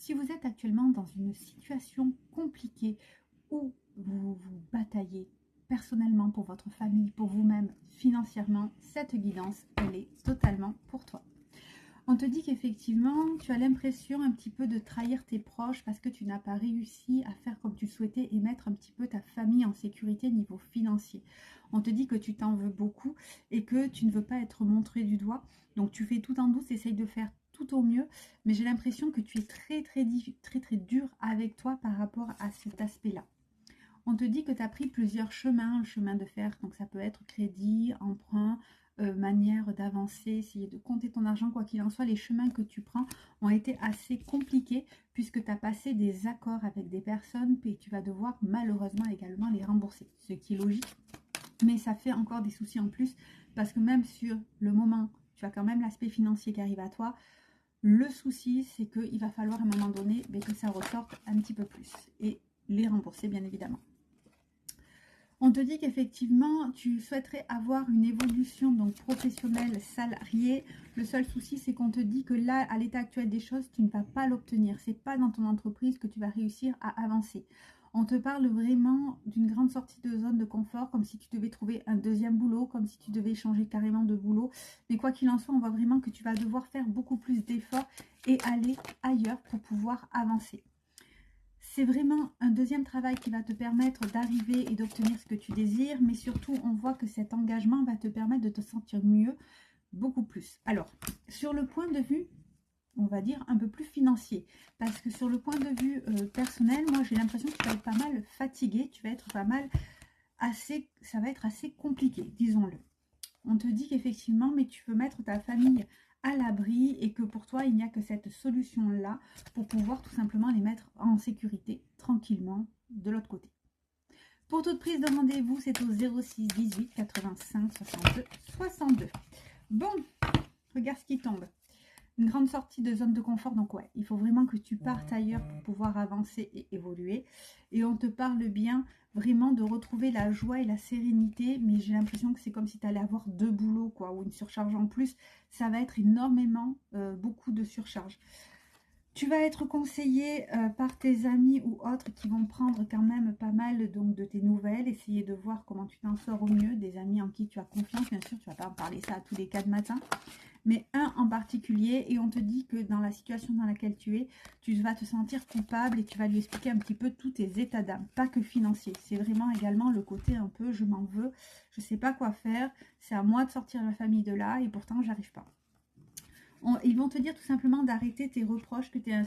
Si vous êtes actuellement dans une situation compliquée où vous bataillez personnellement pour votre famille, pour vous-même, financièrement, cette guidance, elle est totalement pour toi. On te dit qu'effectivement, tu as l'impression un petit peu de trahir tes proches parce que tu n'as pas réussi à faire comme tu souhaitais et mettre un petit peu ta famille en sécurité niveau financier. On te dit que tu t'en veux beaucoup et que tu ne veux pas être montré du doigt. Donc tu fais tout en douce, essaye de faire tout au mieux. Mais j'ai l'impression que tu es très dur avec toi par rapport à cet aspect-là. On te dit que tu as pris plusieurs chemins, le chemin de fer, donc ça peut être crédit, emprunt, manière d'avancer, essayer de compter ton argent, quoi qu'il en soit, les chemins que tu prends ont été assez compliqués puisque tu as passé des accords avec des personnes et tu vas devoir malheureusement également les rembourser, ce qui est logique, mais ça fait encore des soucis en plus parce que même sur le moment, tu as quand même l'aspect financier qui arrive à toi. Le souci, c'est qu'il va falloir à un moment donné que ça ressorte un petit peu plus et les rembourser bien évidemment. On te dit qu'effectivement, tu souhaiterais avoir une évolution donc professionnelle, salariée. Le seul souci, c'est qu'on te dit que là, à l'état actuel des choses, tu ne vas pas l'obtenir. Ce n'est pas dans ton entreprise que tu vas réussir à avancer. On te parle vraiment d'une grande sortie de zone de confort, comme si tu devais trouver un deuxième boulot, comme si tu devais changer carrément de boulot. Mais quoi qu'il en soit, on voit vraiment que tu vas devoir faire beaucoup plus d'efforts et aller ailleurs pour pouvoir avancer. C'est vraiment un deuxième travail qui va te permettre d'arriver et d'obtenir ce que tu désires, mais surtout, on voit que cet engagement va te permettre de te sentir mieux, beaucoup plus. Alors, sur le point de vue, on va dire, un peu plus financier, parce que sur le point de vue personnel, moi, j'ai l'impression que tu vas être pas mal fatigué, tu vas être pas mal ça va être assez compliqué, disons-le. On te dit qu'effectivement, mais tu veux mettre ta famille à l'abri et que pour toi, il n'y a que cette solution-là pour pouvoir tout simplement les mettre en sécurité tranquillement de l'autre côté. Pour toute prise de rendez-vous, c'est au 06 18 85 62 62. Bon, regarde ce qui tombe. Une grande sortie de zone de confort, donc ouais, il faut vraiment que tu partes ailleurs pour pouvoir avancer et évoluer. Et on te parle bien vraiment de retrouver la joie et la sérénité, mais j'ai l'impression que c'est comme si tu allais avoir deux boulots, quoi, ou une surcharge en plus. Ça va être énormément, beaucoup de surcharge. Tu vas être conseillé par tes amis ou autres qui vont prendre quand même pas mal donc, de tes nouvelles, essayer de voir comment tu t'en sors au mieux, des amis en qui tu as confiance, bien sûr, tu ne vas pas en parler ça à tous les 4 matins, mais un en particulier, et on te dit que dans la situation dans laquelle tu es, tu vas te sentir coupable et tu vas lui expliquer un petit peu tous tes états d'âme, pas que financier, c'est vraiment également le côté un peu je m'en veux, je ne sais pas quoi faire, c'est à moi de sortir ma famille de là et pourtant j'arrive pas. Ils vont te dire tout simplement d'arrêter tes reproches que tu es un